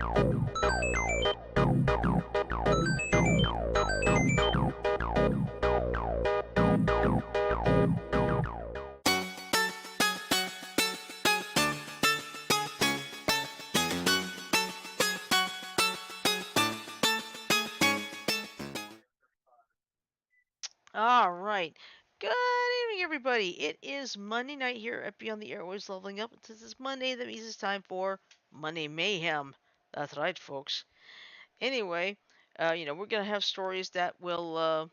All right. Good evening, everybody. It is Monday night here at Beyond the Airways Leveling Up. Since it's Monday, that means it's time for Monday Mayhem. That's right, folks. Anyway, we're going to have stories that will,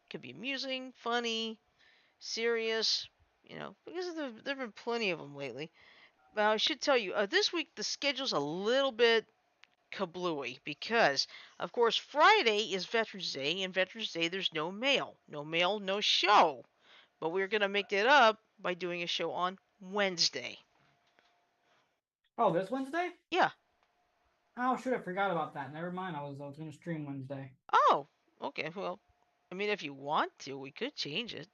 could be amusing, funny, serious, because there have been plenty of them lately. I should tell you, this week the schedule's a little bit kablooey because, of course, Friday is Veterans Day, and Veterans Day there's no mail. No mail, no show. But we're going to make that up by doing a show on Wednesday. Oh, this Wednesday? Yeah. Oh, shoot, I forgot about that. Never mind, I was going to stream Wednesday. Oh, okay. Well, I mean, if you want to, we could change it.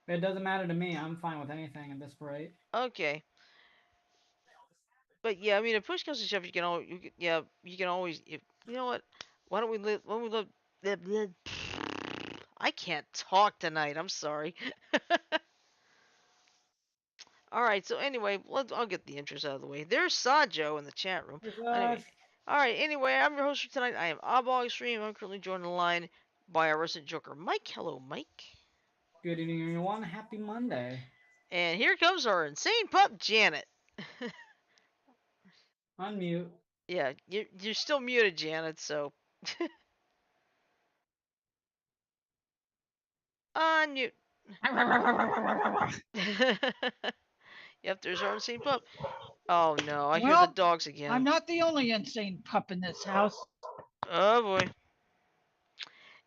It doesn't matter to me. I'm fine with anything at this rate. Okay. But yeah, I mean, if push comes to shove, you can always, you know what? Why don't we live? When we live, I can't talk tonight. I'm sorry. All right. So anyway, I'll get the intros out of the way. There's Sajo in the chat room. Anyway, all right. Anyway, I'm your host for tonight. I am Oddball Extreme. I'm currently joined on the line by our resident Joker, Mike. Hello, Mike. Good evening, everyone. Happy Monday. And here comes our insane pup, Janet. Unmute. Yeah, you're still muted, Janet. So unmute. Yep, there's our insane pup. Oh no, I hear the dogs again. I'm not the only insane pup in this house. Oh boy.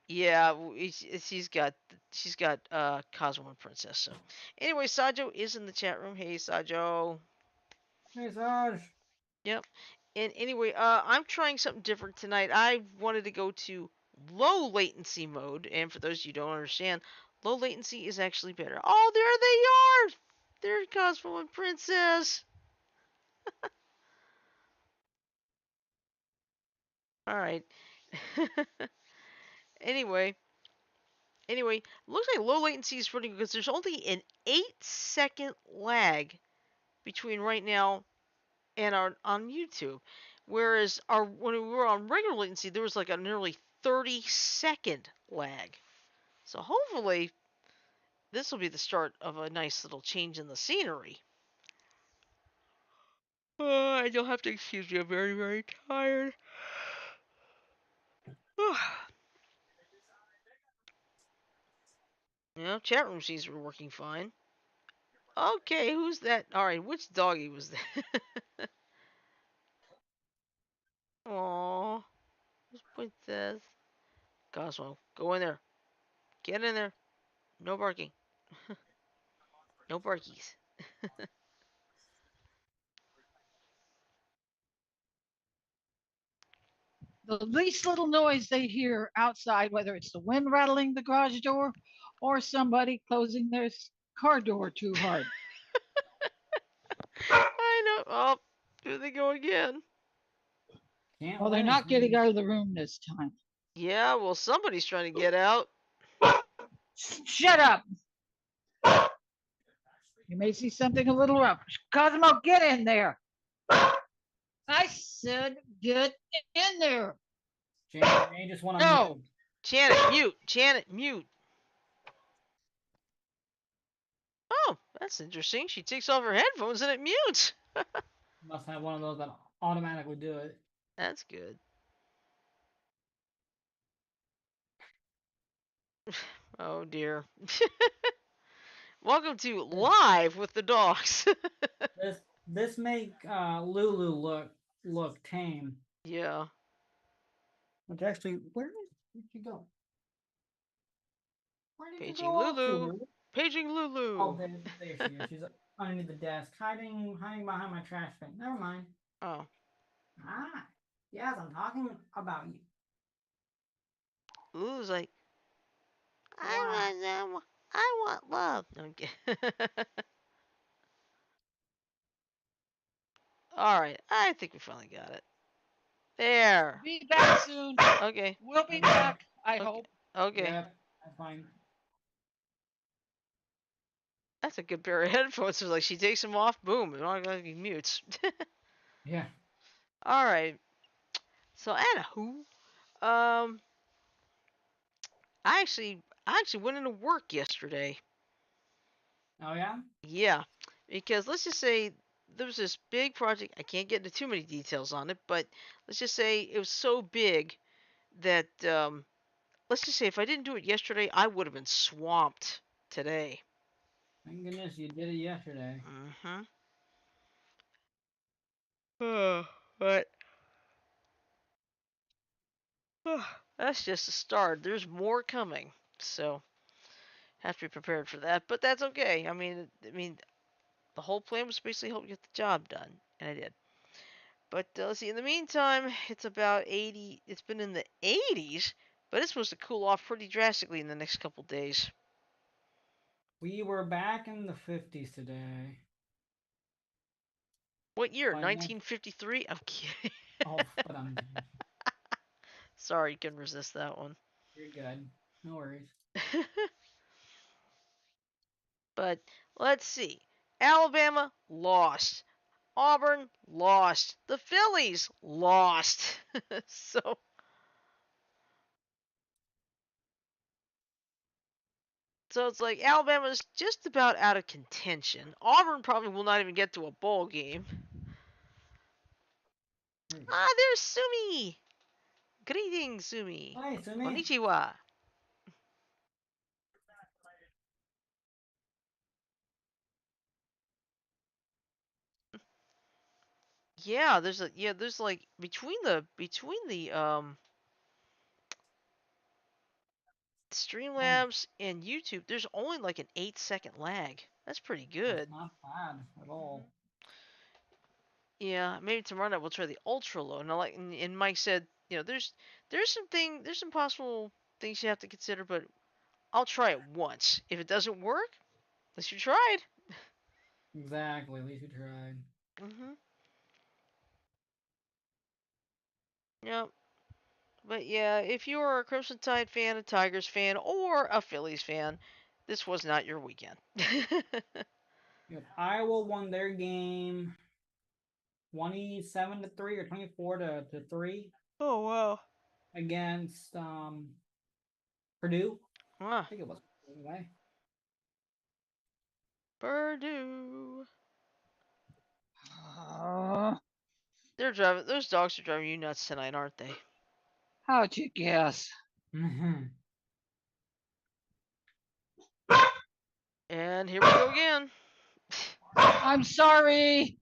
Yeah, she's got Cosmo and Princess. So anyway, Sajo is in the chat room. Hey, Sajo. Hey, Saj. Yep. And anyway, I'm trying something different tonight. I wanted to go to low latency mode, and for those of you who don't understand, low latency is actually better. Oh, there they are. There's Cosmo and Princess. All right. anyway, anyway, looks like low latency is running because there's only an 8-second lag between right now and our on YouTube. Whereas when we were on regular latency, there was like a nearly 30-second lag. So hopefully this will be the start of a nice little change in the scenery. You'll have to excuse me. I'm very, very tired. Chat room seems to be working fine. Okay, who's that? Alright, which doggy was that? Aww. Who's Princess? Cosmo, go in there. Get in there. No barking. No barkies. The least little noise they hear outside, whether it's the wind rattling the garage door or somebody closing their car door too hard. I know. Oh, here they go again. Well, they're not getting out of the room this time. Yeah, well, somebody's trying to get out. Shut up! You may see something a little rough. Cosmo, get in there! I said get in there! Janet, I just want to No! Janet, mute! Janet, mute! Oh, that's interesting. She takes off her headphones and it mutes. Must have one of those that automatically do it. That's good. Oh dear. Welcome to Live with the Dogs. this make Lulu look tame. Yeah. Which actually, where did you go? Where did Paging you go Lulu. to? Paging Lulu. Oh, there she is. She's underneath the desk, hiding behind my trash bin. Never mind. Oh. Ah, yes, I'm talking about you. Lulu's like, I want love. Okay. All right, I think we finally got it. There. Be back soon. Okay. We'll be Okay. back, I Okay. hope. Okay. Yep, that's fine. That's a good pair of headphones. So like she takes them off, boom, and all he mutes. Yeah. All right. So anywho, um, I actually went into work yesterday. Oh yeah. Yeah, because let's just say there was this big project. I can't get into too many details on it, but let's just say it was so big that let's just say if I didn't do it yesterday, I would have been swamped today. Thank goodness you did it yesterday. Mm-hmm. But that's just a start. There's more coming, so have to be prepared for that. But that's okay. I mean, the whole plan was basically help get the job done, and I did. But let's see. In the meantime, it's about 80. It's been in the 80s, but it's supposed to cool off pretty drastically in the next couple days. We were back in the 50s today. What year? By next. 1953. I'm kidding. Oh, but Sorry, you couldn't resist that one. you're good. No worries. But let's see. Alabama lost. Auburn lost. The Phillies lost. so so it's like Alabama's just about out of contention. Auburn probably will not even get to a bowl game. Ah, there's Sumi. Greetings, Sumi. Hi, Sumi. Konnichiwa. There's like between the Oh, Streamlabs and YouTube, there's only like an 8-second lag. That's pretty that's good. not bad at all. Yeah, maybe tomorrow night we'll try the ultra low. And and Mike said, there's some possible things you have to consider, but I'll try it once. If it doesn't work, at least you tried. Exactly. At least you tried. Mhm. Yep. But yeah, if you are a Crimson Tide fan, a Tigers fan, or a Phillies fan, this was not your weekend. Yep. Iowa won their game 27-3 or 24 to 3 Oh wow. against Purdue. I Ah, think it was anyway. Purdue. Uh, They're driving. Those dogs are driving you nuts tonight, aren't they? how'd you guess? And here we go again. I'm sorry.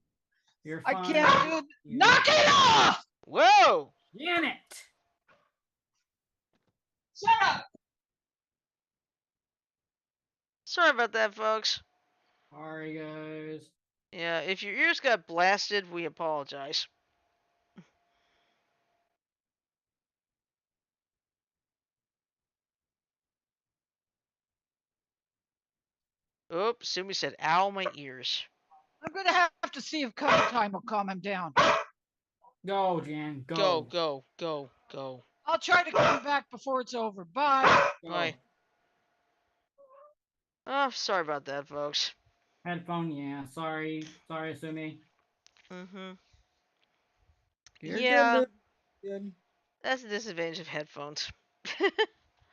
You're I fine. can't do. Knock it off! Whoa! Janet! Shut up! Sorry about that, folks. Sorry, guys. Yeah, if your ears got blasted, we apologize. Oops, Sumi said, ow, my ears. I'm gonna have to see if cover time will calm him down. Go, Jan. Go, Go. go, go, go. I'll try to come back before it's over. Bye. Bye. Go. Oh, sorry about that, folks. Headphone, yeah. Sorry. Sorry, Sumi. Mm-hmm. You're good, Yeah, dude. Good. that's the disadvantage of headphones.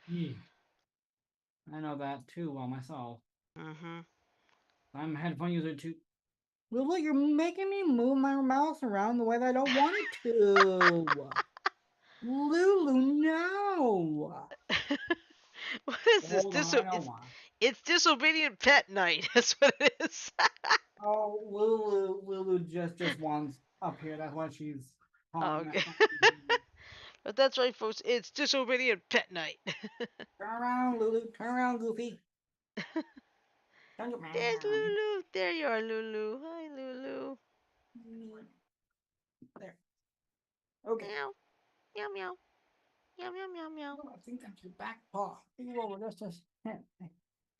Yeah. I know that too well myself. Mm-hmm. I'm a headphone user too. Lulu, you're making me move my mouse around the way that I don't want it to. Lulu, no. What is this? Hold on, I don't want. It's disobedient pet night. That's what it is. Oh, Lulu just wants up here. That's why she's Oh, calling okay. that. But that's right, folks. It's disobedient pet night. Turn around, Lulu. Turn around, Goofy. Turn There's around. Lulu. There you are, Lulu. Hi, Lulu. There. Okay. Meow. Meow, meow. Meow, meow, meow, meow. Oh, I think that's your back paw. You over this.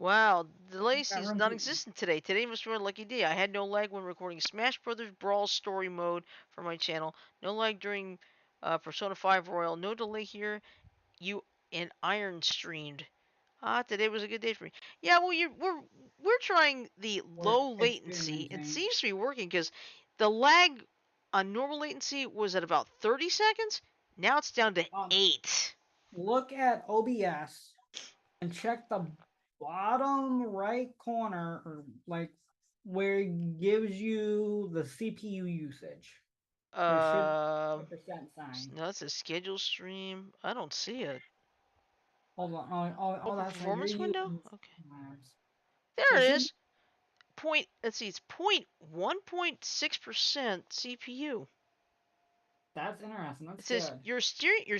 Wow, delay Got seems room to. non-existent today. Today must be a lucky day. I had no lag when recording Smash Brothers Brawl story mode for my channel. No lag during Persona 5 Royal. No delay here. You and Iron streamed. Today was a good day for me. Yeah, well, we're trying the We're low latency. It experimenting. seems to be working because the lag on normal latency was at about 30 seconds. Now it's down to 8. Look at OBS and check the bottom right corner, or like where it gives you the CPU usage. There should be Uh, a percent sign. no, it's a schedule stream. I don't see it. Hold on. Oh, Open that's right. You're performance window. using Okay, Labs. there There it should be. is. Point. Let's see. It's 1.6% CPU. That's interesting. That's It says good. your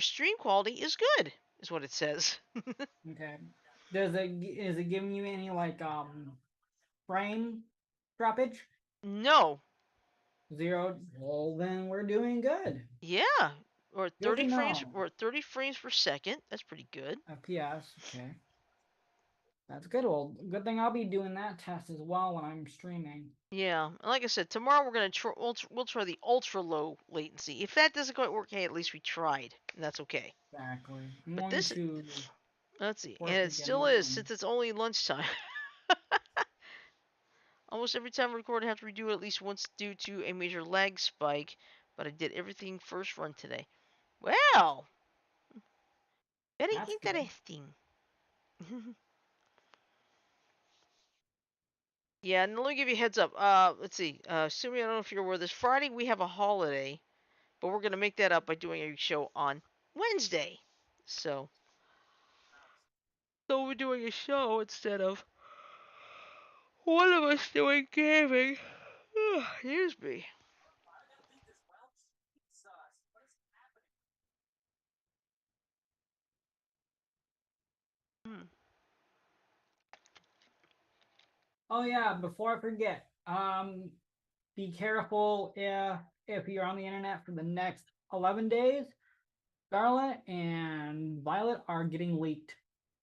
stream quality is good. Is what it says. Okay. Is it giving you any like frame droppage? No. Zero. Well, then we're doing good. Yeah. Or Good to 30 frames. know. Or 30 frames per second. That's pretty good. FPS. Okay. That's good. Well, good thing I'll be doing that test as well when I'm streaming. Yeah. And like I said, tomorrow we're gonna try. We'll try the ultra low latency. If that doesn't quite work, hey, at least we tried, and that's okay. Exactly. I'm But going this, to let's see, and work it again still my is own. since it's only lunchtime. Almost every time I record, I have to redo it at least once due to a major lag spike. But I did everything first run today. Well, very That's good. interesting. Yeah, and let me give you a heads up. Let's see. Sumi, I don't know if you're aware. This Friday we have a holiday, but we're gonna make that up by doing a show on Wednesday. So, we're doing a show instead of one of us doing gaming. Excuse me. Hmm. Oh yeah, before I forget, be careful if you're on the internet for the next 11 days. Scarlet and Violet are getting leaked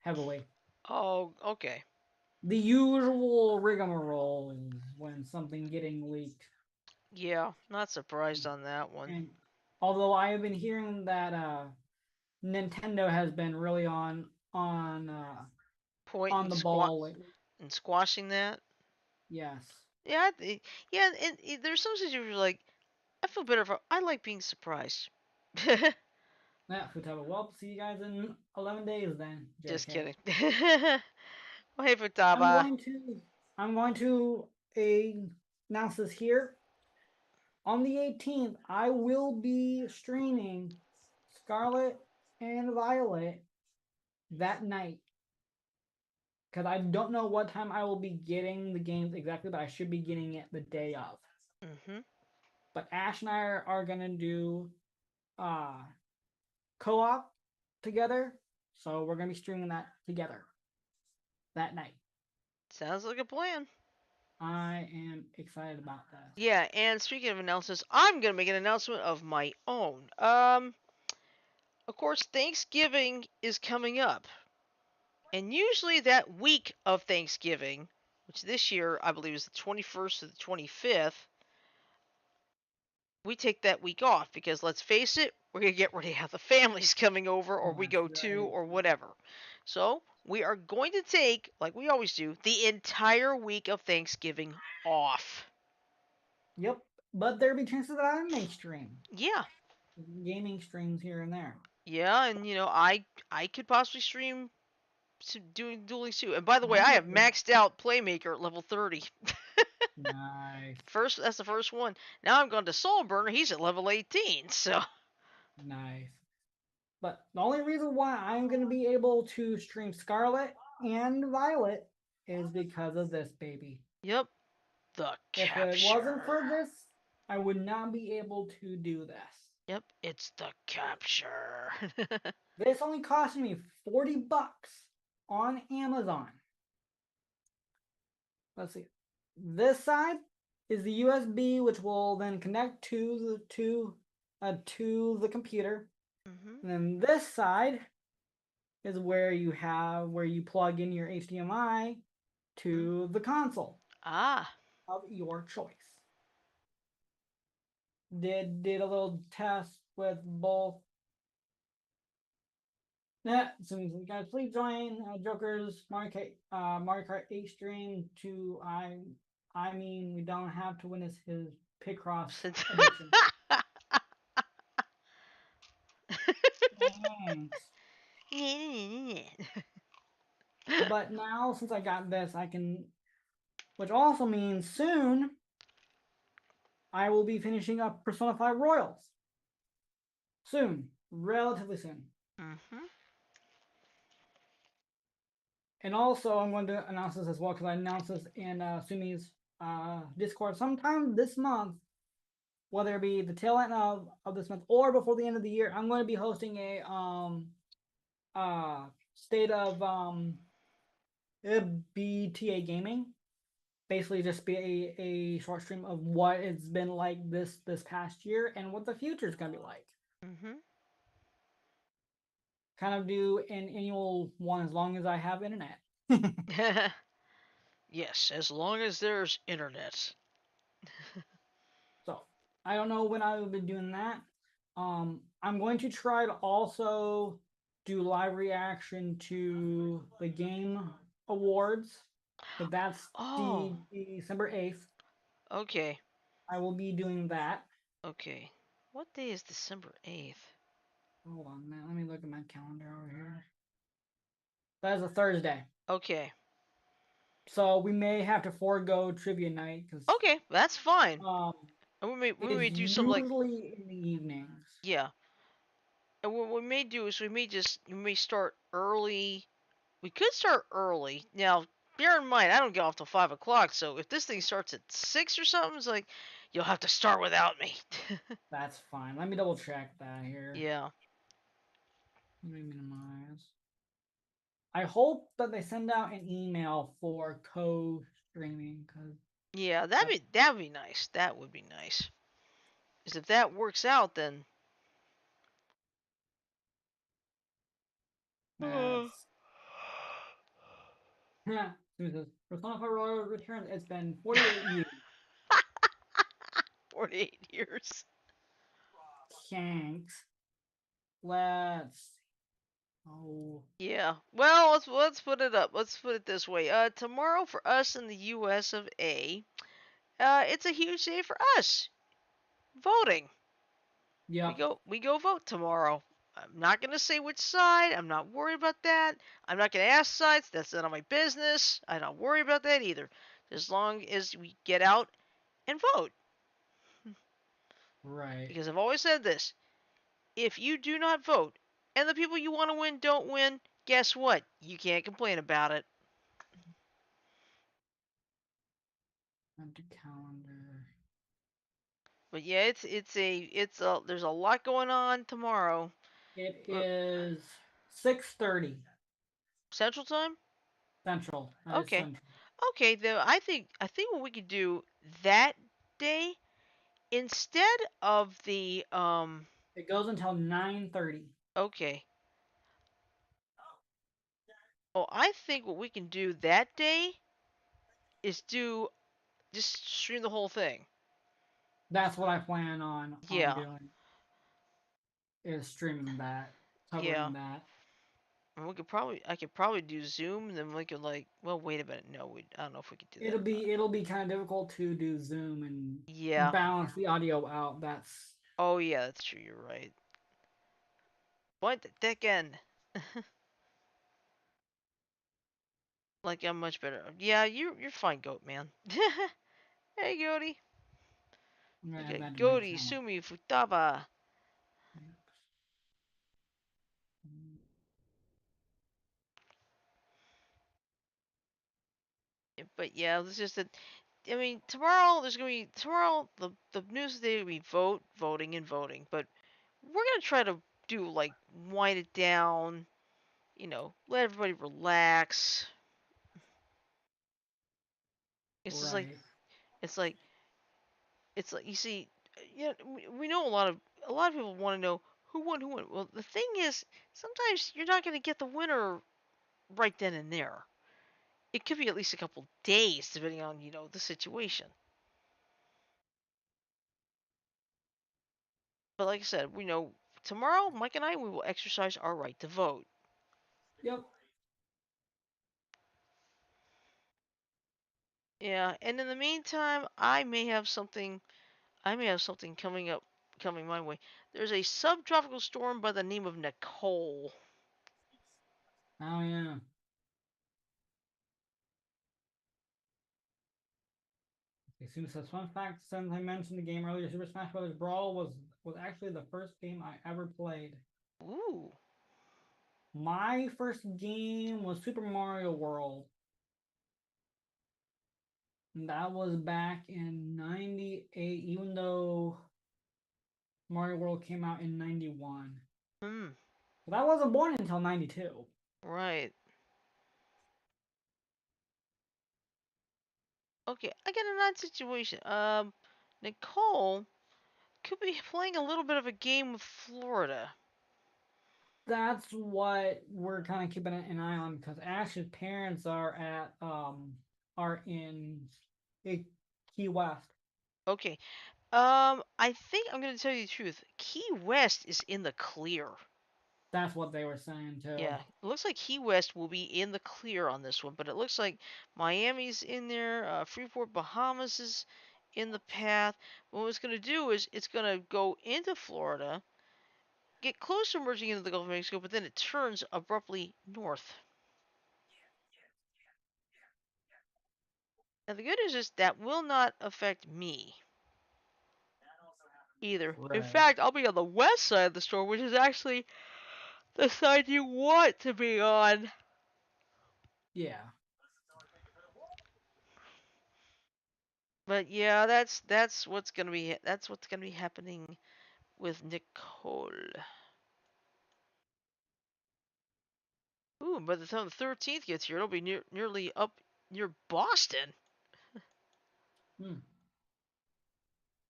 heavily. Oh, okay. The usual rigmarole is when something getting leaked. Yeah, not surprised on that one. And although I have been hearing that Nintendo has been really Point on and the squat ball lately. and squashing that. Yes. Yeah, yeah. And there's some situations where like I feel better if I like being surprised. Yeah, Futaba. Well, see you guys in 11 days then, Just JK. kidding. Well, hey, I'm Futaba. going to I'm going to announce this here. On the 18th, I will be streaming Scarlet and Violet that night. Because I don't know what time I will be getting the games exactly, but I should be getting it the day of. Mhm. But Ash and I are gonna do uh co-op together. So we're gonna be streaming that together that night. Sounds like a plan. I am excited about this. Yeah, and speaking of announcements, I'm gonna make an announcement of my own. Of course, Thanksgiving is coming up, and usually that week of Thanksgiving, which this year I believe is the 21st to the 25th, we take that week off because let's face it, we're gonna get ready to have the families coming over, or Oh, we that's go to, right. or whatever. So we are going to take, like we always do, the entire week of Thanksgiving off. Yep. But there'll be chances that I may stream. Yeah, Gaming streams here and there. yeah, and I could possibly stream doing dueling too. And by the way, I I have would. maxed out Playmaker at level 30. Nice. First, that's the first one. Now I'm going to Soul Burner. He's at level 18. So, Nice. But the only reason why I'm going to be able to stream Scarlet and Violet is because of this baby. yep, the If it wasn't for capture. this, I would not be able to do this. Yep, it's the capture. This only cost me $40 on Amazon. Let's see. This side is the USB, which will then connect to the computer. Mhm. And then this side is where you plug in your HDMI to the console Ah. of your choice. Did a little test with both. Yeah, so you guys please join Joker's Mario Kart 8 stream to I mean we don't have to witness his Picross addiction. Thanks. But now since I got this, I can, which also means soon I will be finishing up Persona 5 Royals. Soon, relatively soon. Mm-hmm. And also, I'm going to announce this as well because I announced this in Sumi's Discord sometime this month, whether it be the tail end of this month or before the end of the year. I'm going to be hosting a state of BTA gaming. Basically, just be a short stream of what it's been like this past year and what the future is going to be like. Mm-hmm. Kind of do an annual one as long as I have internet. Yes, as long as there's internet. So I don't know when I will be doing that. I'm going to try to also do live reaction to the game awards, but that's Oh, the December 8th. okay. I will be doing that. Okay. What day is December 8th? Hold on, man. Let me look at my calendar over here. That is a Thursday. Okay. So we may have to forego trivia night because Okay, that's fine. um, And we it's may do some like, usually in the evenings. yeah. And what we may do is we may start early. We could start early. Now, bear in mind, I don't get off till 5 o'clock. So if this thing starts at 6 or something, it's like you'll have to start without me. That's fine. Let me double check that here. Yeah. Let me minimize. I hope that they send out an email for co-streaming because Yeah, that'd be nice. That would be nice. Because if that works out, then that's yeah. Persona 5 Royal Returns. It's been 48 years. 48 years. Thanks. Let's. Oh, Yeah. Well, let's put it up. Let's put it this way. Tomorrow for us in the U.S. of A. It's a huge day for us. Voting. yep. We go vote tomorrow. I'm not gonna say which side. I'm not worried about that. I'm not gonna ask sides. That's none of my business. I don't worry about that either. As long as we get out and vote. Right. Because I've always said this. If you do not vote and the people you want to win don't win, guess what? You can't complain about it. Empty calendar. But yeah, it's a there's a lot going on tomorrow. It Uh, is 6:30 Central Time? Central. That is Okay. Central. Okay, though I think what we could do that day instead of the It goes until 9:30. okay. Oh, I think what we can do that day is do just stream the whole thing. That's what I plan on Yeah. doing. Is streaming that, Yeah. covering that. And I could probably do Zoom and then we could like well wait a minute. No, I don't know if we could do that or not. It'll be kind of difficult to do Zoom and Yeah. balance the audio out. That's Oh yeah, that's true. You're right. Point the dick in. Like I'm much better. Yeah, you're fine, goat man. Hey, goaty. I'm gonna Look add at that to my goaty account. Sumi Futaba. But yeah, it's just that. I mean, tomorrow there's gonna be tomorrow the news today will be voting, and voting. But we're gonna try to do like wind it down. Let everybody relax. It's just like Right. it's like it's like you see, yeah, we know a lot of people want to know who won, who won. Well, the thing is, sometimes you're not gonna get the winner right then and there. it could be at least a couple days, depending on the situation. But like I said, tomorrow, Mike and I, we will exercise our right to vote. Yep. Yeah, and in the meantime, I may have something. I may have something coming my way. There's a subtropical storm by the name of Nicole. Oh yeah. Okay, says fun fact, since I mentioned the game earlier, Super Smash Bros. Brawl was actually the first game I ever played. Ooh. My first game was Super Mario World. And that was back in 98, even though Mario World came out in 91. Hmm. But I wasn't born until 92. Right. Okay, I got an odd situation. Nicole could be playing a little bit of a game with Florida. That's what we're kind of keeping an eye on because Ash's parents are in Key West. Okay. I think I'm gonna tell you the truth. Key West is in the clear. That's what they were saying too. Yeah, it looks like Key West will be in the clear on this one, but it looks like Miami's in there. Freeport, Bahamas is in the path. What it's gonna do is it's gonna go into Florida, get close to merging into the Gulf of Mexico, but then it turns abruptly north. And the good news is that will not affect me either. In Right. fact, I'll be on the west side of the storm, which is actually the side you want to be on. Yeah. But yeah, that's what's gonna be happening with Nicole. Ooh, by the time the 13th gets here, it'll be nearly up near Boston. Hmm.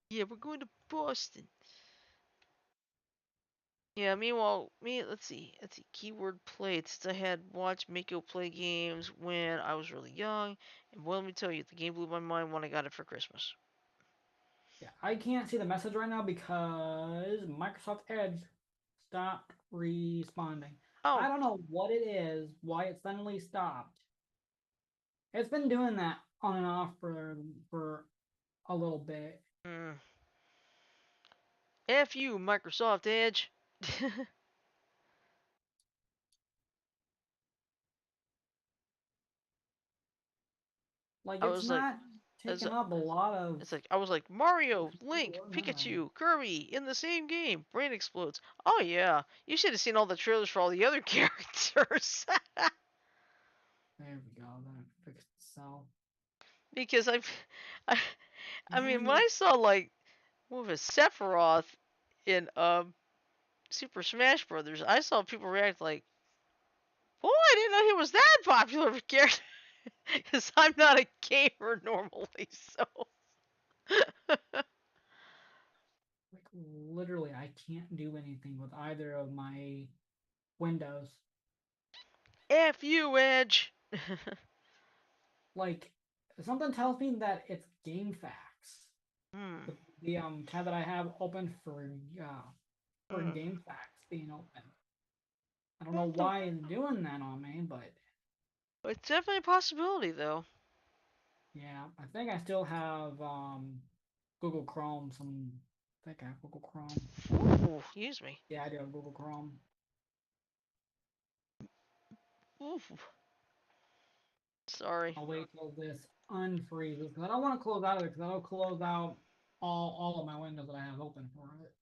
Yeah, we're going to Boston. Yeah, meanwhile, let's see, keyword played, since I had watched Mako play games when I was really young, and well, let me tell you, the game blew my mind when I got it for Christmas. Yeah, I can't see the message right now because Microsoft Edge stopped responding. I Oh, don't know what it is, why it suddenly stopped. It's been doing that on and off for a little bit. mm, F you, Microsoft Edge. Like I it's was like, not as taking up a lot of I was like, Mario, Link, or memory. Pikachu, Kirby in the same game. Brain explodes. Oh yeah, you should have seen all the trailers for all the other characters. There we go. That fixed itself. Because I, I mean, And when I saw like what was Sephiroth in Super Smash Brothers, I saw people react like, "Boy, I didn't know he was that popular of a character." Because I'm not a gamer normally, so. like literally, I can't do anything with either of my windows. F you, Edge. Like something tells me that it's game facts. Hmm. The tab that I have open for Mm. game facts being open. I don't know What the? why it's doing that on me, but It's definitely a possibility, though. yeah, I think I still have Google Chrome. I think I have Google Chrome. Ooh, excuse me. Yeah, I do have Google Chrome. Ooh, sorry. I'll wait till this unfreezes because I don't want to close out of it because that'll close out all of my windows that I have open for it.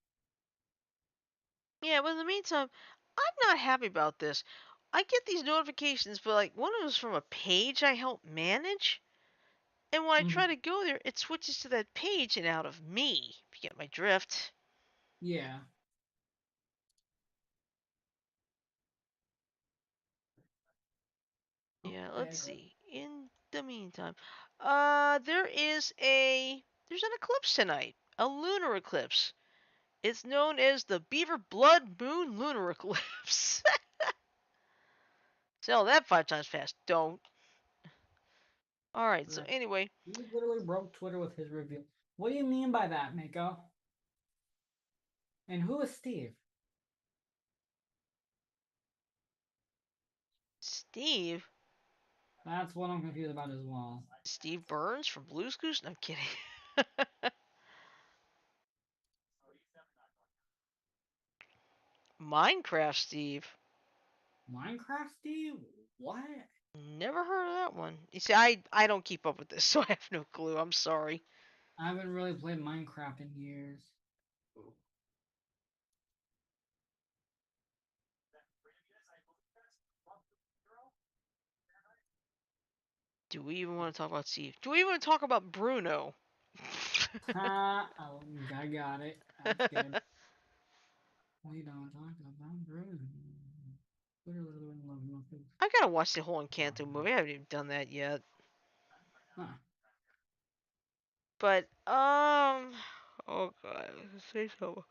Yeah, but in the meantime, I'm not happy about this. I get these notifications, but like one of them is from a page I help manage, and when I Mm-hmm. try to go there, it switches to that page and out of me. If you get my drift. Yeah. Yeah, Okay. let's see. In the meantime, there's an eclipse tonight, a lunar eclipse. It's known as the Beaver Blood Moon Lunar Eclipse. Sell that 5 times fast. Don't. All right. So Correct. anyway, He literally broke Twitter with his reveal. What do you mean by that, Mako? And who is Steve? Steve, That's what I'm confused about as well. Steve Burns from Blue's Clues. No, I'm kidding. Minecraft Steve. Minecraft Steve? What? Never heard of that one. You see, I don't keep up with this, so I have no clue. I'm sorry. I haven't really played Minecraft in years. Do we even want to talk about Steve? Do we even want to talk about Bruno? Ha! Oh, I got it. That's good. We don't talk about Bruno. I gotta watch the whole Encanto movie. I haven't even done that yet. Huh. But oh god, let's say so.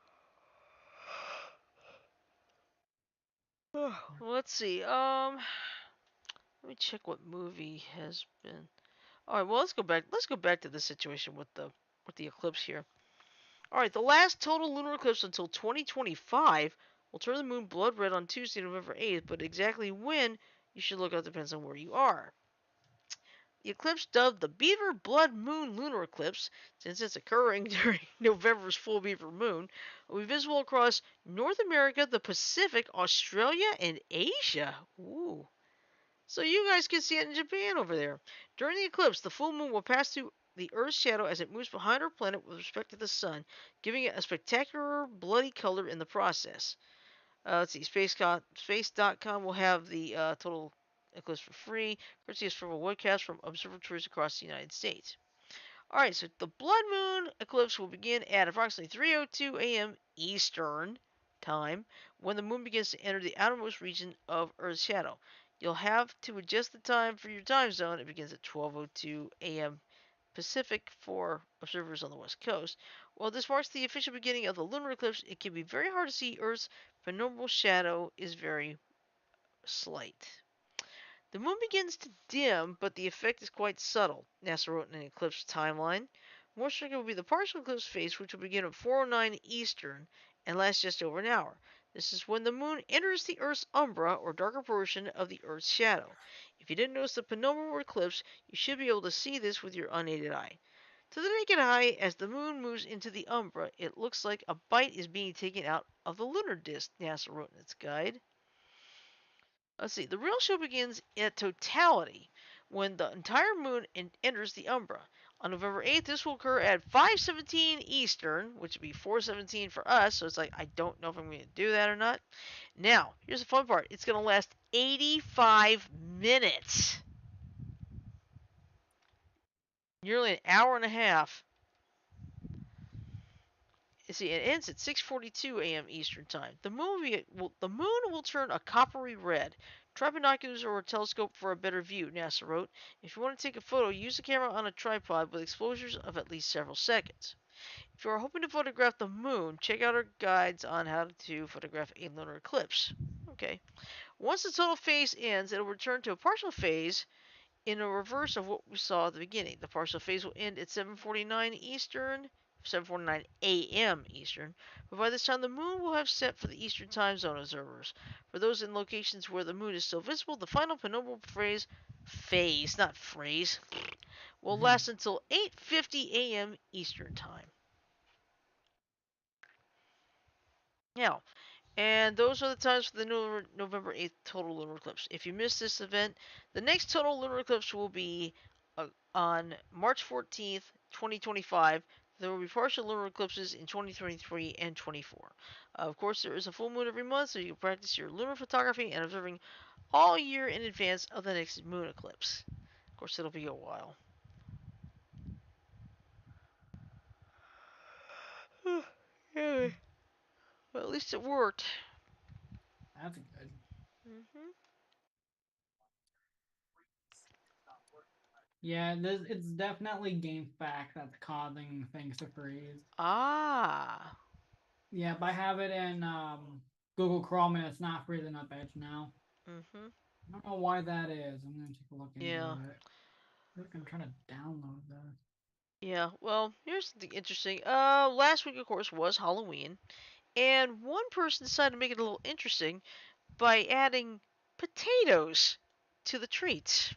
Let's see. Let me check what movie has been. All right, well let's go back. Let's go back to the situation with the eclipse here. All right, the last total lunar eclipse until 2025 will turn the moon blood red on Tuesday, November 8th. But exactly when you should look up depends on where you are. The eclipse, dubbed the Beaver Blood Moon lunar eclipse, since it's occurring during November's full beaver moon, will be visible across North America, the Pacific, Australia, and Asia. Ooh. So you guys can see it in Japan over there. During the eclipse, the full moon will pass through the Earth's shadow as it moves behind our planet with respect to the sun, giving it a spectacular bloody color in the process. Let's see, Space.com will have the total eclipse for free, courtesy of several webcasts from observatories across the United States. All right, so the blood moon eclipse will begin at approximately 3:02 a.m. Eastern time when the moon begins to enter the outermost region of Earth's shadow. You'll have to adjust the time for your time zone. It begins at 12:02 a.m. Pacific for observers on the west coast. While this marks the official beginning of the lunar eclipse, it can be very hard to see Earth's penumbral shadow is very slight. The moon begins to dim, but the effect is quite subtle, NASA wrote in an eclipse timeline. More striking will be the partial eclipse phase, which will begin at 4:09 Eastern and last just over an hour. This is when the moon enters the Earth's umbra, or darker portion of the Earth's shadow. If you didn't notice the penumbral eclipse, you should be able to see this with your unaided eye. To the naked eye, as the moon moves into the umbra, it looks like a bite is being taken out of the lunar disk, NASA wrote in its guide. Let's see. The real show begins at totality when the entire moon enters the umbra. On November 8th, this will occur at 5:17 Eastern, which would be 4:17 for us. So it's like I don't know if I'm going to do that or not. Now, here's the fun part. It's going to last 85 minutes, nearly an hour and a half. See, it ends at 6:42 a.m. Eastern Time. The moon will turn a coppery red. Try binoculars or a telescope for a better view, NASA wrote. If you want to take a photo, use a camera on a tripod with exposures of at least several seconds. If you are hoping to photograph the moon, check out our guides on how to photograph a lunar eclipse. Okay. Once the total phase ends, it will return to a partial phase in a reverse of what we saw at the beginning. The partial phase will end at 7:49 Eastern, 7:49 a.m. Eastern, but by this time the moon will have set for the Eastern Time Zone observers. For those in locations where the moon is still visible, the final penumbral phase, not phrase, will last until 8:50 a.m. Eastern Time. Now, and those are the times for the November 8th total lunar eclipse. If you missed this event, the next total lunar eclipse will be on March 14th, 2025. There will be partial lunar eclipses in 2023 and 24. Of course, there is a full moon every month, so you can practice your lunar photography and observing all year in advance of the next moon eclipse. Of course, it'll be a while. Yeah, well, at least it worked. That's good. Hmm. Yeah, it's definitely GameFAQ that's causing things to freeze. Ah. Yep, I have it in Google Chrome and it's not freezing up Edge now. Hmm. I don't know why that is. I'm gonna take a look into Yeah. it. Look, I'm trying to download that. Yeah, well, here's something interesting. Last week, of course, was Halloween, and one person decided to make it a little interesting by adding potatoes to the treats.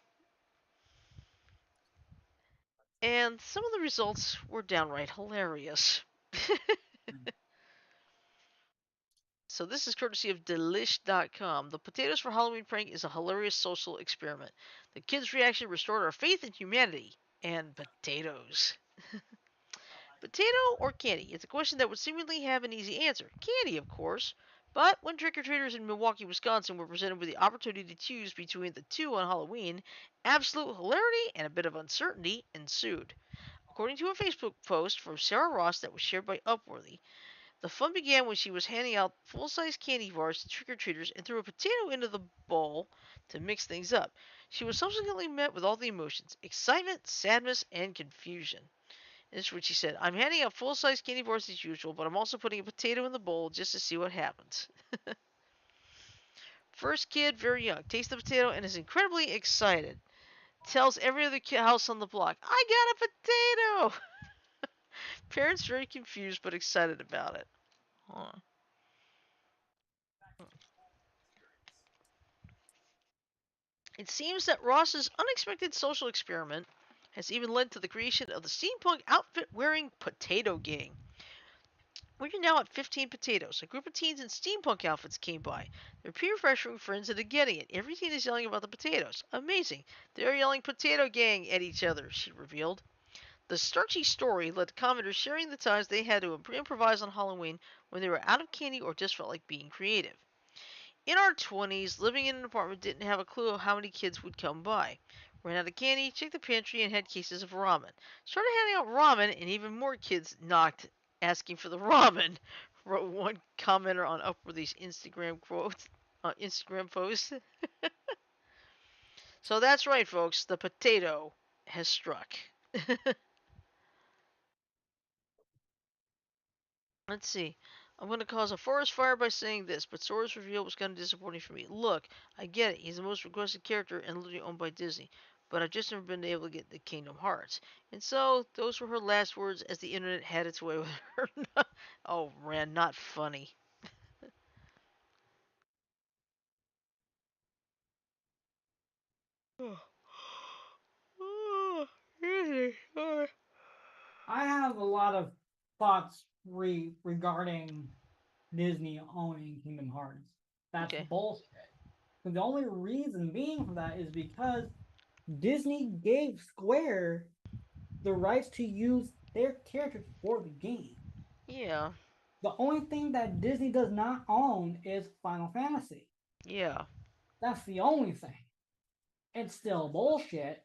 And some of the results were downright hilarious. So this is courtesy of Delish.com. The potatoes for Halloween prank is a hilarious social experiment. The kids' reaction restored our faith in humanity and potatoes. Potato or candy? It's a question that would seemingly have an easy answer. Candy, of course. But when trick-or-treaters in Milwaukee, Wisconsin were presented with the opportunity to choose between the two on Halloween, absolute hilarity and a bit of uncertainty ensued. According to a Facebook post from Sarah Ross that was shared by Upworthy, the fun began when she was handing out full-size candy bars to trick-or-treaters and threw a potato into the bowl to mix things up. She was subsequently met with all the emotions: excitement, sadness, and confusion. This is what she said. I'm handing out full-size candy bars as usual, but I'm also putting a potato in the bowl just to see what happens. First kid, very young, tastes the potato and is incredibly excited. Tells every other house on the block, I got a potato! Parents very confused but excited about it. Huh. It seems that Ross's unexpected social experiment has even led to the creation of the steampunk outfit-wearing potato gang. We are now at 15 potatoes. A group of teens in steampunk outfits came by. They're peer pressuring friends into getting it. Every teen is yelling about the potatoes. Amazing. They're yelling potato gang at each other, she revealed. The starchy story led to commenters sharing the times they had to improvise on Halloween when they were out of candy or just felt like being creative. In our 20s, living in an apartment, didn't have a clue of how many kids would come by. Ran out of candy, checked the pantry, and had cases of ramen. Started handing out ramen, and even more kids knocked asking for the ramen, wrote one commenter on Upworthy's Instagram post. So that's right, folks. The potato has struck. Let's see. I'm going to cause a forest fire by saying this, but Sora's reveal was kind of disappointing for me. Look, I get it. He's the most requested character and literally owned by Disney, but I've just never been able to get the Kingdom Hearts. And so, those were her last words as the internet had its way with her. Oh, Ren, not funny. Oh, really? I have a lot of thoughts regarding Disney owning Kingdom Hearts. That's Okay. bullshit. And the only reason being for that is because Disney gave Square the rights to use their characters for the game. Yeah. The only thing that Disney does not own is Final Fantasy. Yeah. That's the only thing. It's still bullshit,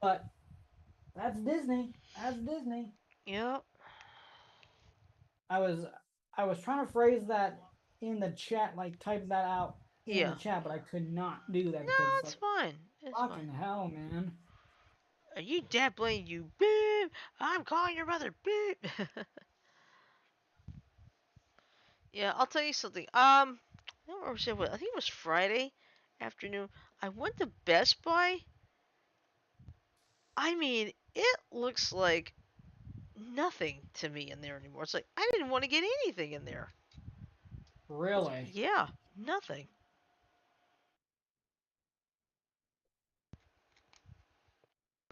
but that's Disney. That's Disney. Yep. I was I was trying to phrase that in the chat, like type that out in the Yeah. chat, but I could not do that No, because it's it's like fine. It's fucking fine. hell, man. Are you dad playing you? Beep. I'm calling your mother. Beep. Yeah, I'll tell you something. I don't remember what. I think it was Friday afternoon. I went to Best Buy. I mean, it looks like nothing to me in there anymore. It's like I didn't want to get anything in there. It's, Really. yeah, nothing.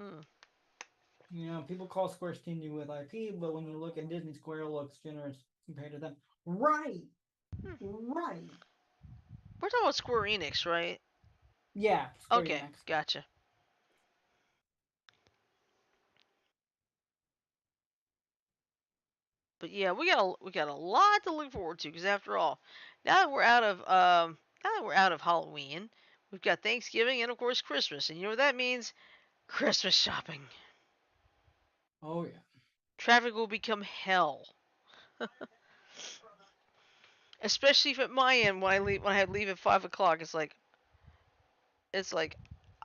Mm, You know, people call Square stingy with IP, but when you look at Disney, Square looks generous compared to them. Right. hmm. Right. We're talking about Square Enix, right? Yeah, Square Okay, Enix. gotcha. But yeah, we got a lot to look forward to because after all, now that we're out of Halloween, we've got Thanksgiving and of course Christmas, and you know what that means? Christmas shopping. Oh yeah. Traffic will become hell, especially if at my end when I leave at 5 o'clock. It's like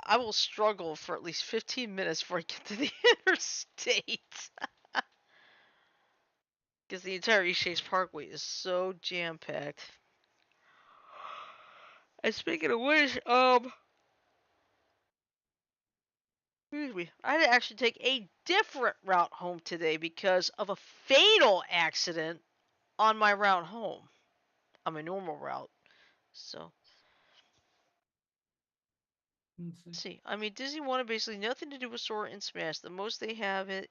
I will struggle for at least 15 minutes before I get to the interstate because the entire East Chase Parkway is so jam packed. And speaking of which, Excuse me. I had to actually take a different route home today because of a fatal accident on my route home, on my normal route. So, Let's see. let's see. I mean, Disney wanted basically nothing to do with Sora and Smash. The most they have in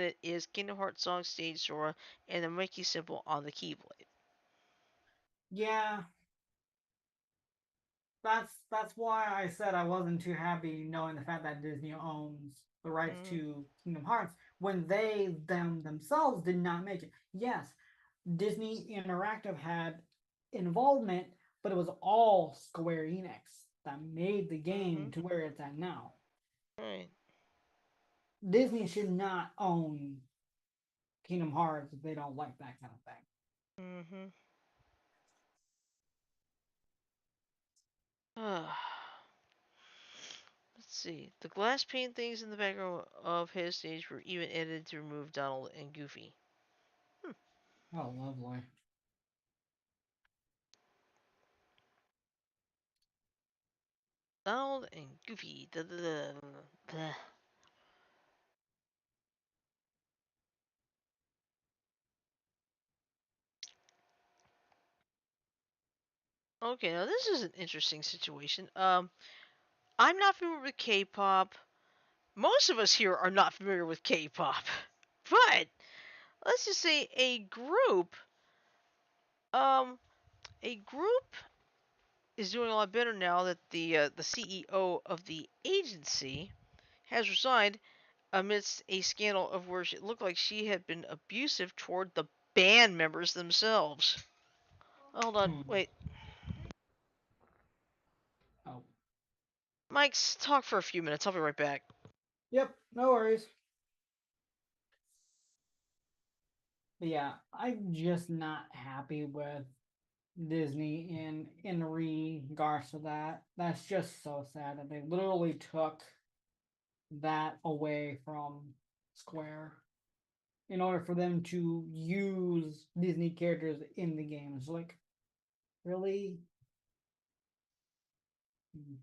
it is Kingdom Hearts Song Stage Sora and the Mickey symbol on the Keyblade. Yeah, that's why I said I wasn't too happy knowing the fact that Disney owns the rights Mm-hmm. to Kingdom Hearts when they themselves did not make it. Yes, Disney Interactive had involvement, but it was all Square Enix that made the Mm-hmm. game to where it's at now. Right. Disney should not own Kingdom Hearts if they don't like that kind of thing. Mm-hmm. Let's see. The glass paintings in the background of his stage were even edited to remove Donald and Goofy. Hmm. Oh, lovely. Donald and Goofy. Da, da, da, da. Okay, now this is an interesting situation. I'm not familiar with K-pop. Most of us here are not familiar with K-pop, but let's just say um, a group is doing a lot better now that the CEO of the agency has resigned amidst a scandal of where it looked like she had been abusive toward the band members themselves. Hold on, Hmm. wait. Oh. Mike's talk for a few minutes. I'll be right back. Yep, no worries. But yeah, I'm just not happy with Disney in regards to that. That's just so sad that they literally took that away from Square in order for them to use Disney characters in the games. Like, really? Hmm,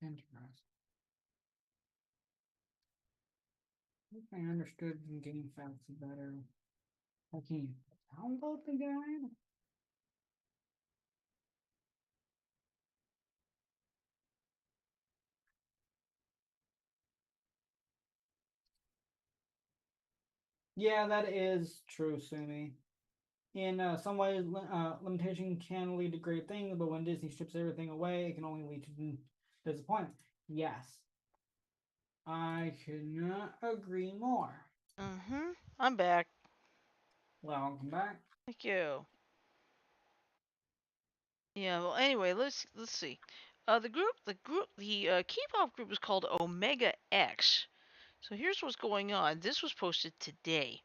interesting. If I understood the game facts better, I can download the guide. Yeah, that is true, Sumi. In some ways, limitation can lead to great things, but when Disney strips everything away, it can only lead to disappointment. Yes, I could not agree more. Mm-hmm. I'm back. Welcome back. Thank you. Yeah. Well, anyway, let's see. The K-pop group is called Omega X. So here's what's going on. This was posted today.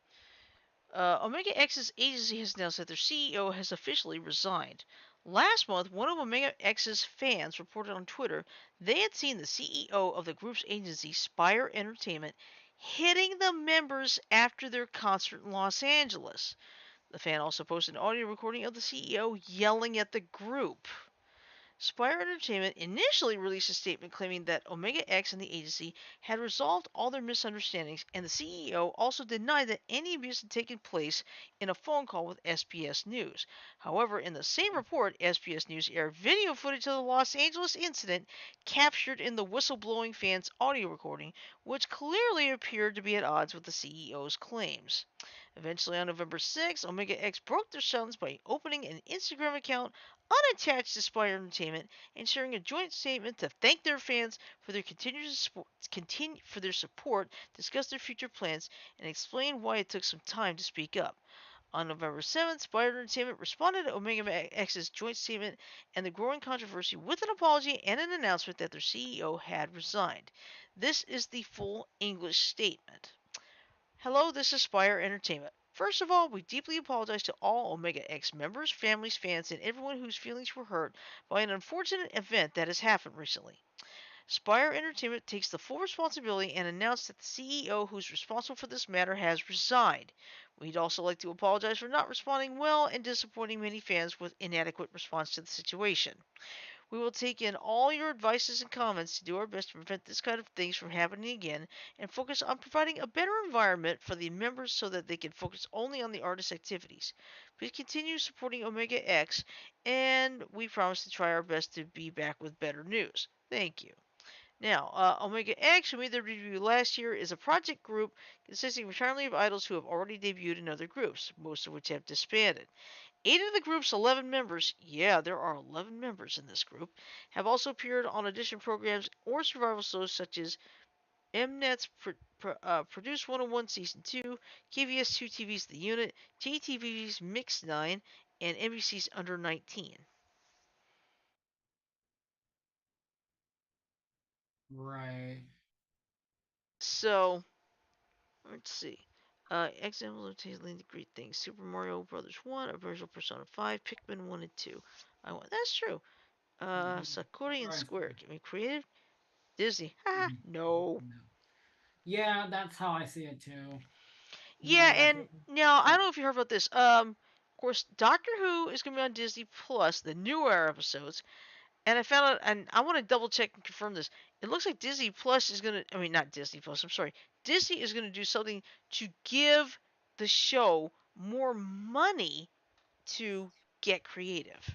Omega X's agency has announced that their CEO has officially resigned. Last month, one of Omega X's fans reported on Twitter they had seen the CEO of the group's agency, Spire Entertainment, hitting the members after their concert in Los Angeles. The fan also posted an audio recording of the CEO yelling at the group. Spire Entertainment initially released a statement claiming that Omega X and the agency had resolved all their misunderstandings, and the CEO also denied that any abuse had taken place in a phone call with SBS News. However, in the same report, SBS News aired video footage of the Los Angeles incident captured in the whistleblowing fan's audio recording, which clearly appeared to be at odds with the CEO's claims. Eventually, on November 6th, Omega X broke their silence by opening an Instagram account unattached to Spire Entertainment and sharing a joint statement to thank their fans for their for their support, discuss their future plans, and explain why it took some time to speak up. On November 7th, Spire Entertainment responded to Omega X's joint statement and the growing controversy with an apology and an announcement that their CEO had resigned. This is the full English statement. Hello, this is Spire Entertainment. First of all, we deeply apologize to all Omega X members, families, fans, and everyone whose feelings were hurt by an unfortunate event that has happened recently. Spire Entertainment takes the full responsibility and announced that the CEO who's responsible for this matter has resigned. We'd also like to apologize for not responding well and disappointing many fans with inadequate response to the situation. We will take in all your advices and comments to do our best to prevent this kind of things from happening again and focus on providing a better environment for the members so that they can focus only on the artist's activities. Please continue supporting Omega X, and we promise to try our best to be back with better news. Thank you. Now, Omega X, who made their debut last year, is a project group consisting entirely of idols who have already debuted in other groups, most of which have disbanded. 8 of the group's 11 members, yeah, there are 11 members in this group, have also appeared on audition programs or survival shows such as Mnet's Produce 101 Season 2, KVS 2 TV's The Unit, JTV's Mix 9, and NBC's Under 19. Right. So, let's see. Example of the great things. Super Mario Brothers 1, Original Persona 5, Pikmin 1 and 2. That's true. Sakura and Square. Can we creative? Disney. Haha, no. No. Yeah, that's how I see it too. Yeah, Might have to. and now I don't know if you heard about this. Of course, Doctor Who is going to be on Disney Plus, the newer episodes, and I found out, and I want to double check and confirm this. It looks like Disney Plus is going to, I mean, not Disney Plus, I'm sorry. Disney is going to do something to give the show more money to get creative.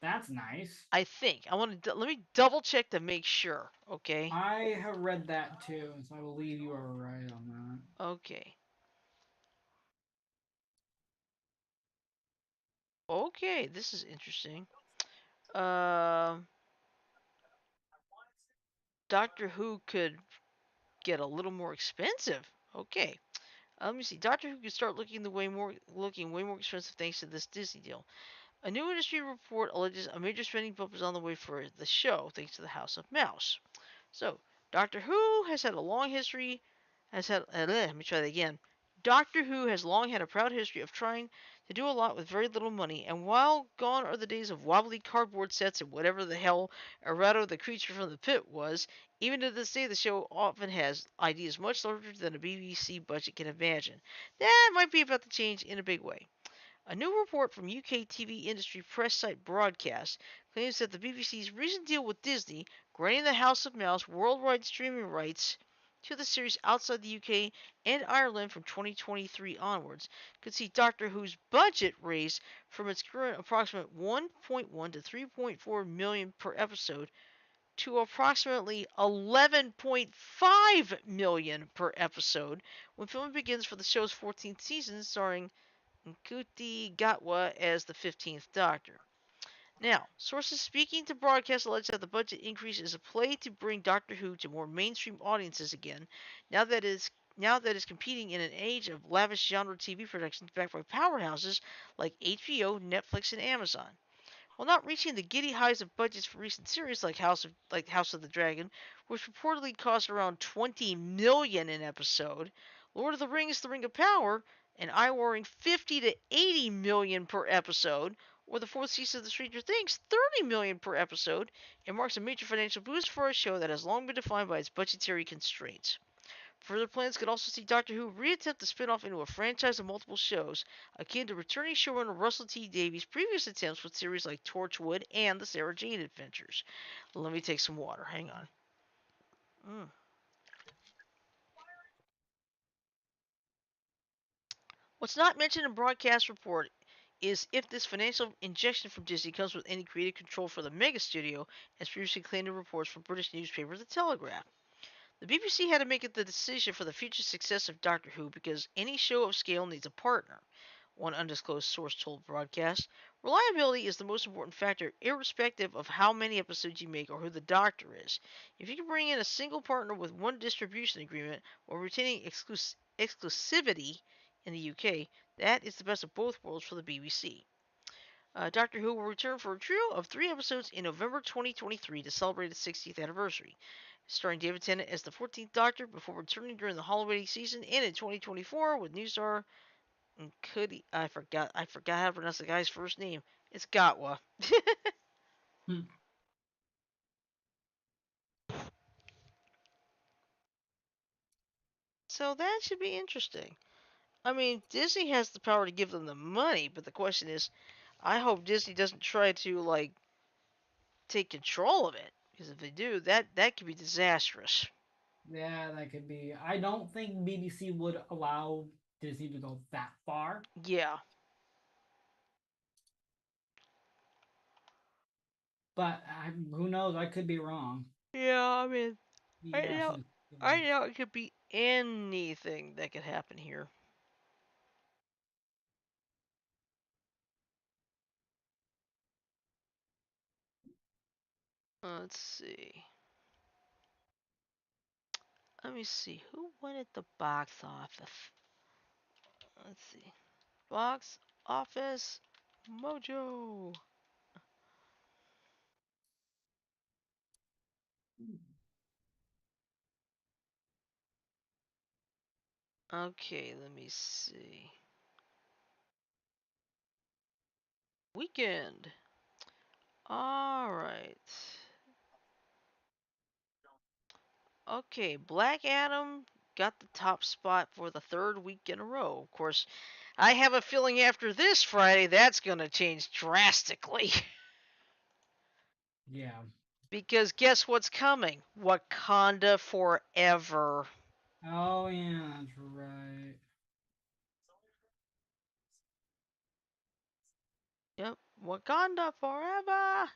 That's nice. I think. I want to, let me double check to make sure, okay? I have read that too, so I believe you are right on that. Okay. Okay, this is interesting. Um, Doctor Who could get a little more expensive. Okay. Let me see. Doctor Who could start looking way more expensive thanks to this Disney deal. A new industry report alleges a major spending bump is on the way for the show thanks to the House of Mouse. So, Doctor Who has had a long history let me try that again. Doctor Who has long had a proud history of trying to do a lot with very little money, and while gone are the days of wobbly cardboard sets and whatever the hell Erato the creature from the pit was, even to this day the show often has ideas much larger than a BBC budget can imagine. That might be about to change in a big way. A new report from UK TV industry press site Broadcast claims that the BBC's recent deal with Disney, granting the House of Mouse worldwide streaming rights to the series outside the UK and Ireland from 2023 onwards, could see Doctor Who's budget raised from its current approximate 1.1 to 3.4 million per episode to approximately 11.5 million per episode when filming begins for the show's 14th season, starring Nkuti Gatwa as the 15th Doctor. Now, sources speaking to broadcast allege that the budget increase is a play to bring Doctor Who to more mainstream audiences again, now that it's competing in an age of lavish genre TV productions backed by powerhouses like HBO, Netflix, and Amazon. While not reaching the giddy highs of budgets for recent series like House of the Dragon, which reportedly cost around 20 million an episode, Lord of the Rings: The Ring of Power, an eye-watering 50 to 80 million per episode, or the fourth season of The Stranger Things, 30 million per episode, it marks a major financial boost for a show that has long been defined by its budgetary constraints. Further plans could also see Doctor Who reattempt to spin off into a franchise of multiple shows, akin to returning showrunner Russell T Davies' previous attempts with series like Torchwood and the Sarah Jane Adventures. Let me take some water. Hang on. Mm. What's not mentioned in broadcast report is if this financial injection from Disney comes with any creative control for the mega studio, as previously claimed in reports from British newspaper The Telegraph. The BBC had to make the decision for the future success of Doctor Who because any show of scale needs a partner, one undisclosed source told Broadcast. Reliability is the most important factor, irrespective of how many episodes you make or who the Doctor is. If you can bring in a single partner with one distribution agreement while retaining exclusivity in the UK, that is the best of both worlds for the BBC. Doctor Who will return for a trio of 3 episodes in November 2023 to celebrate its 60th anniversary, starring David Tennant as the 14th Doctor before returning during the holiday season and in 2024 with new star Nkudi. I forgot how to pronounce the guy's first name. It's Gatwa. Hmm. So that should be interesting. I mean, Disney has the power to give them the money, but the question is, I hope Disney doesn't try to like take control of it, because if they do, that could be disastrous. Yeah, that could be. I don't think BBC would allow Disney to go that far, Yeah. but who knows? I could be wrong. Yeah, I mean, right Yes, now, right now it could be anything that could happen here. Let's see. Let me see. Who won at the box office? Let's see. Box office mojo. Okay, let me see. Weekend. Alright. Okay, Black Adam got the top spot for the third week in a row. Of course, I have a feeling after this Friday that's going to change drastically. yeah. Because guess what's coming? Wakanda Forever. Oh yeah, that's right. Yep, Wakanda Forever.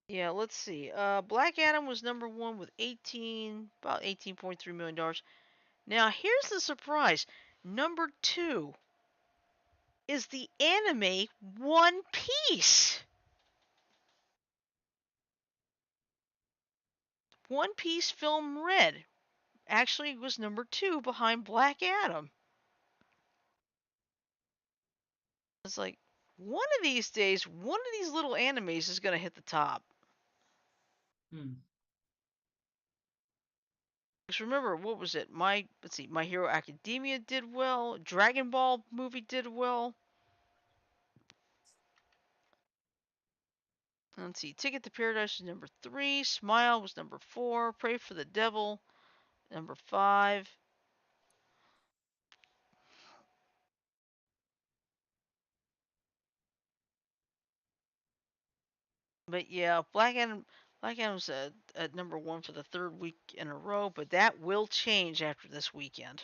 Yeah, let's see. Black Adam was number one with about $18.3 million. Now, here's the surprise. Number two is the anime One Piece. One Piece film Red actually was number two behind Black Adam. It's like, one of these days, one of these little animes is going to hit the top. Hmm. Because remember, what was it? Let's see, My Hero Academia did well. Dragon Ball movie did well. Let's see, Ticket to Paradise was number three. Smile was number four. Pray for the Devil, number five. But yeah, Black Adam's at number one for the third week in a row. But that will change after this weekend.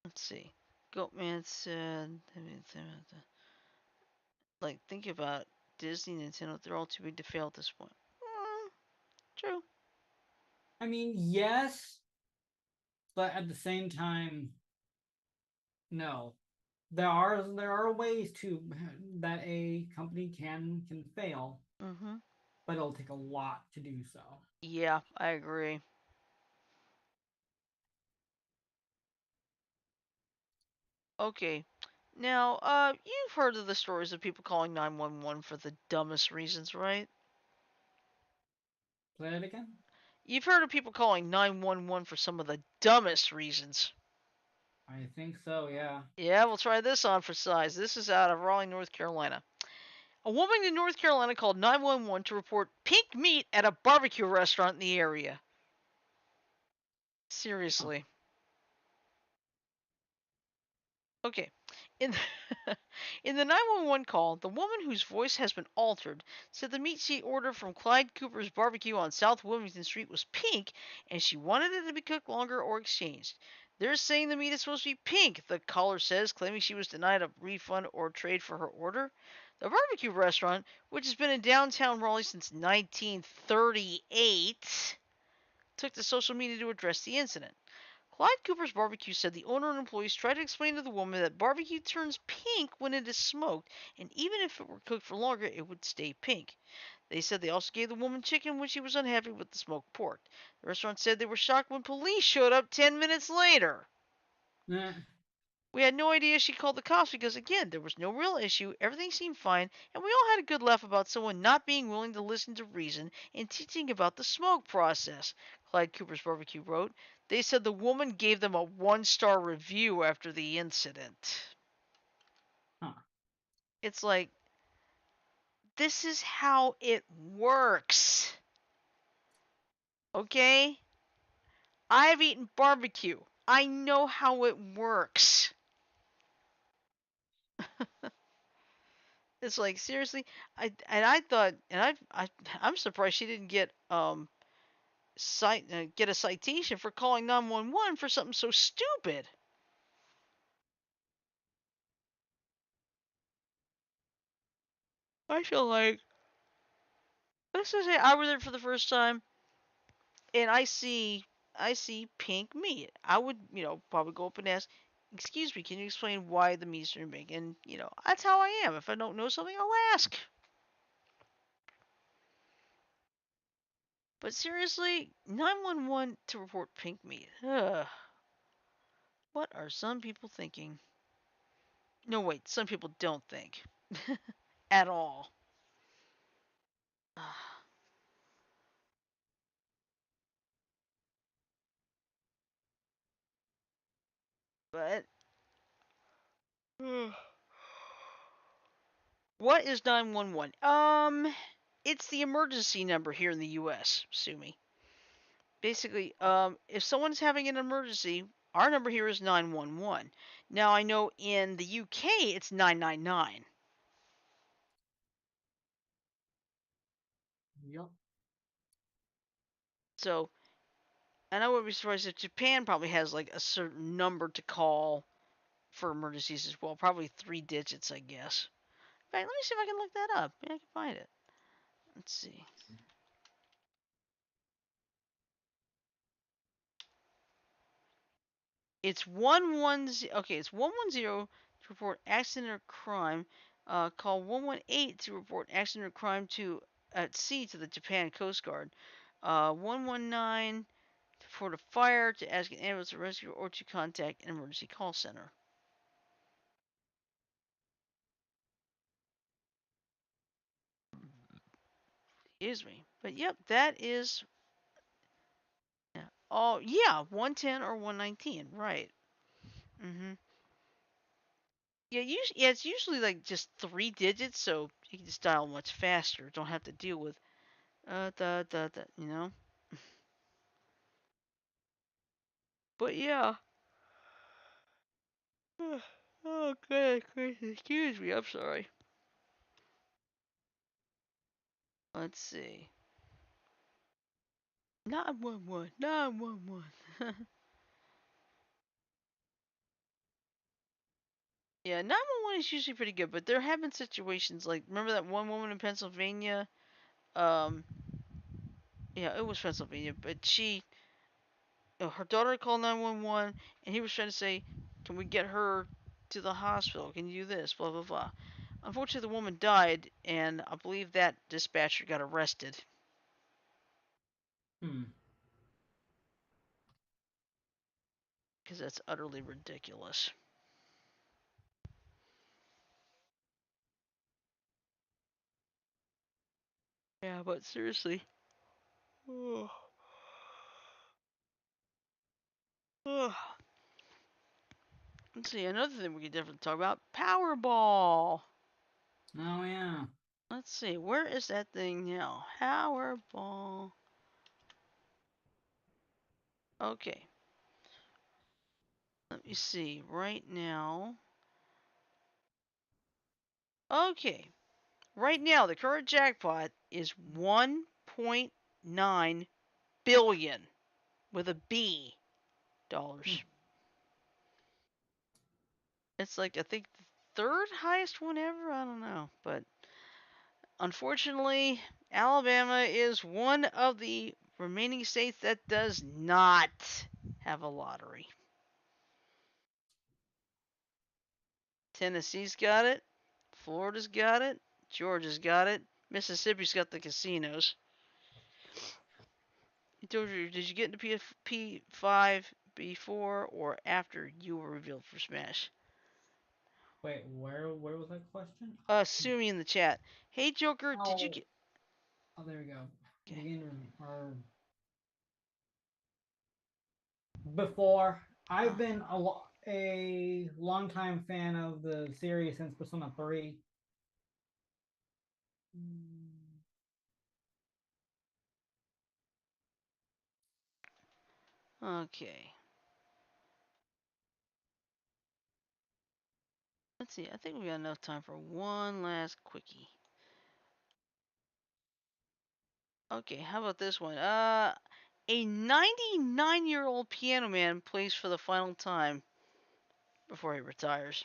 Let's see. Goatman said, like, think about Disney, Nintendo. They're all too big to fail at this point. True. I mean, yes, but at the same time, no. There are ways to that a company can fail, Mm-hmm. but it'll take a lot to do so. Yeah, I agree. Okay. Now, you've heard of the stories of people calling 911 for the dumbest reasons, right? Play it again. You've heard of people calling 911 for some of the dumbest reasons. I think so. Yeah. Yeah, we'll try this on for size. This is out of Raleigh, North Carolina. A woman in North Carolina called 911 to report pink meat at a barbecue restaurant in the area. Huh. Seriously. Okay. In the, in the 911 call, the woman whose voice has been altered said the meat she ordered from Clyde Cooper's barbecue on South Wilmington Street was pink and she wanted it to be cooked longer or exchanged. They're saying the meat is supposed to be pink, the caller says, claiming she was denied a refund or trade for her order. The barbecue restaurant, which has been in downtown Raleigh since 1938, took to social media to address the incident. Clyde Cooper's Barbecue said the owner and employees tried to explain to the woman that barbecue turns pink when it is smoked, and even if it were cooked for longer, it would stay pink. They said they also gave the woman chicken when she was unhappy with the smoked pork. The restaurant said they were shocked when police showed up 10 minutes later. Eh. We had no idea she called the cops because, again, there was no real issue, everything seemed fine, and we all had a good laugh about someone not being willing to listen to reason and teaching about the smoke process, Clyde Cooper's Barbecue wrote. They said the woman gave them a 1-star review after the incident. Huh. It's like, this is how it works. Okay? I've eaten barbecue. I know how it works. It's like, seriously, I thought, and I'm surprised she didn't get a citation for calling 911 for something so stupid. I feel like, let's just say I was there for the first time, and I see pink meat. I would, probably go up and ask, "Excuse me, can you explain why the meat's turned pink?" And that's how I am. If I don't know something, I'll ask. But seriously, 911 to report pink meat. Ugh. What are some people thinking? No, wait, some people don't think at all. But what is 911? It's the emergency number here in the U.S. Sumi. Basically, if someone's having an emergency, our number here is 911. Now I know in the UK it's 999. Yep. So, and I wouldn't be surprised if Japan probably has like a certain number to call for emergencies as well. Probably 3 digits, I guess. In fact, let me see if I can look that up. Maybe I can find it. Let's see. It's 110. Okay, it's 110 to report accident or crime. Call 118 to report accident or crime to at sea to the Japan Coast Guard. 119 to report a fire, to ask an ambulance to rescue, or to contact an emergency call center. Excuse me. But yep, that is. Yeah. Oh yeah, 110 or 119. Right. Mhm. Yeah, it's usually like just 3 digits, so you can just dial much faster. Don't have to deal with da. But yeah. Oh, good, excuse me. I'm sorry. Let's see. 911, 911. Yeah, 911 is usually pretty good, but there have been situations like, remember that one woman in Pennsylvania? Um, yeah, it was Pennsylvania, but her daughter called 911, and he was trying to say, "Can we get her to the hospital? Can you do this?" Blah blah blah. Unfortunately, the woman died, and I believe that dispatcher got arrested Hmm. because that's utterly ridiculous. Yeah, but seriously. Ugh. Ugh. Let's see, another thing we could definitely talk about, Powerball. Oh yeah. Let's see, where is that thing now? Powerball. Okay, let me see, right now. Okay, right now the current jackpot is 1.9 billion with a B Hmm. dollars. It's like, I think, the third highest one ever. I don't know, but unfortunately, Alabama is one of the remaining states that does not have a lottery. Tennessee's got it. Florida's got it. Georgia's got it. Mississippi's got the casinos. Did you get into P5 before or after you were revealed for Smash? Wait, where was that question? Sumi in the chat. Hey Joker, did you Oh, get? oh, there we go. Okay. Begin or before. I've Oh, been a long time fan of the series since Persona 3. Okay. Let's see. I think we got enough time for one last quickie. Okay, how about this one? A 99-year-old piano man plays for the final time before he retires.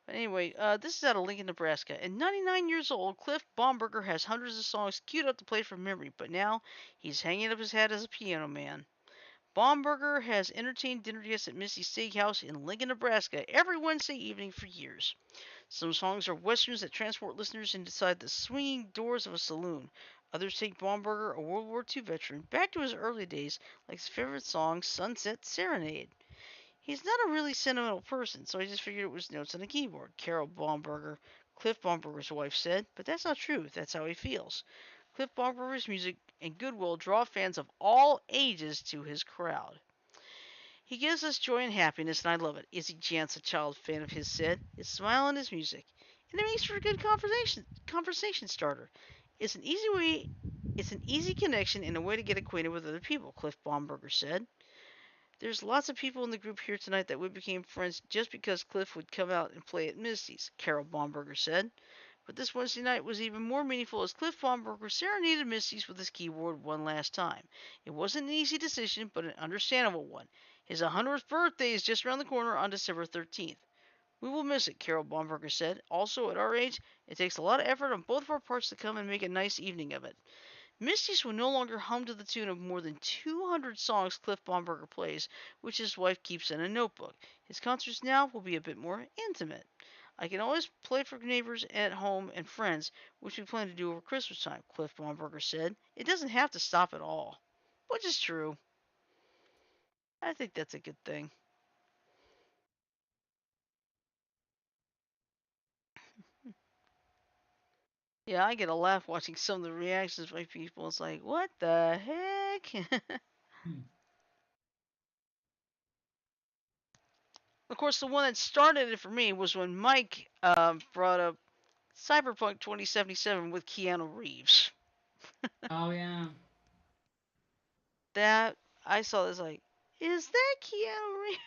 But anyway, this is out of Lincoln, Nebraska. At 99 years old, Cliff Baumberger has hundreds of songs queued up to play from memory, but now he's hanging up his hat as a piano man. Baumberger has entertained dinner guests at Missy's Steakhouse in Lincoln, Nebraska every Wednesday evening for years. Some songs are westerns that transport listeners inside the swinging doors of a saloon. Others take Baumberger, a World War II veteran, back to his early days, like his favorite song, Sunset Serenade. He's not a really sentimental person, so I just figured it was notes on a keyboard, Carol Baumberger, Cliff Baumberger's wife, said, but that's not true. That's how he feels. Cliff Baumberger's music and goodwill draw fans of all ages to his crowd. He gives us joy and happiness, and I love it. Izzy Jantz, a child fan of his, said. His smile and his music, and it makes for a good conversation starter. It's an easy way. It's an easy connection and a way to get acquainted with other people, Cliff Baumberger said. There's lots of people in the group here tonight that we became friends just because Cliff would come out and play at Misty's, Carol Baumberger said. But this Wednesday night was even more meaningful as Cliff Baumberger serenaded Misty's with his keyboard one last time. It wasn't an easy decision, but an understandable one. His 100th birthday is just around the corner on December 13th. We will miss it, Carol Baumberger said. Also, at our age, it takes a lot of effort on both of our parts to come and make a nice evening of it. Misty's will no longer hum to the tune of more than 200 songs Cliff Baumberger plays, which his wife keeps in a notebook. His concerts now will be a bit more intimate. I can always play for neighbors at home and friends, which we plan to do over Christmas time, Cliff Baumberger said. It doesn't have to stop at all. Which is true. I think that's a good thing. Yeah, I get a laugh watching some of the reactions by people. It's like, what the heck? Of course, the one that started it for me was when Mike brought up Cyberpunk 2077 with Keanu Reeves. Oh yeah. That I saw this like, is that Keanu Reeves?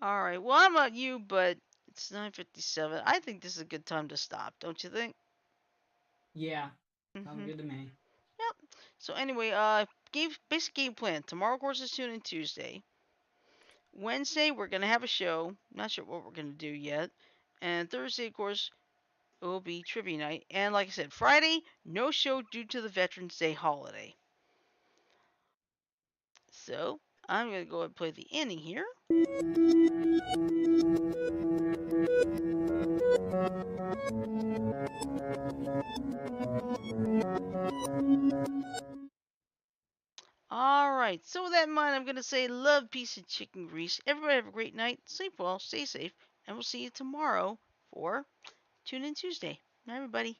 All right. Well, I'm not you, but it's 9:57. I think this is a good time to stop. Don't you think? Yeah. Sounds Mhm. good to me. Yep. So anyway, basic game plan. Tomorrow, of course, is Tune In Tuesday. Wednesday, we're gonna have a show. Not sure what we're gonna do yet. And Thursday, of course, it will be trivia night. And like I said, Friday, no show due to the Veterans Day holiday. So I'm gonna go ahead and play the ending here. Alright, so with that in mind, I'm going to say love, peace, and chicken grease. Everybody have a great night. Sleep well, stay safe, and we'll see you tomorrow for Tune In Tuesday. Bye, everybody.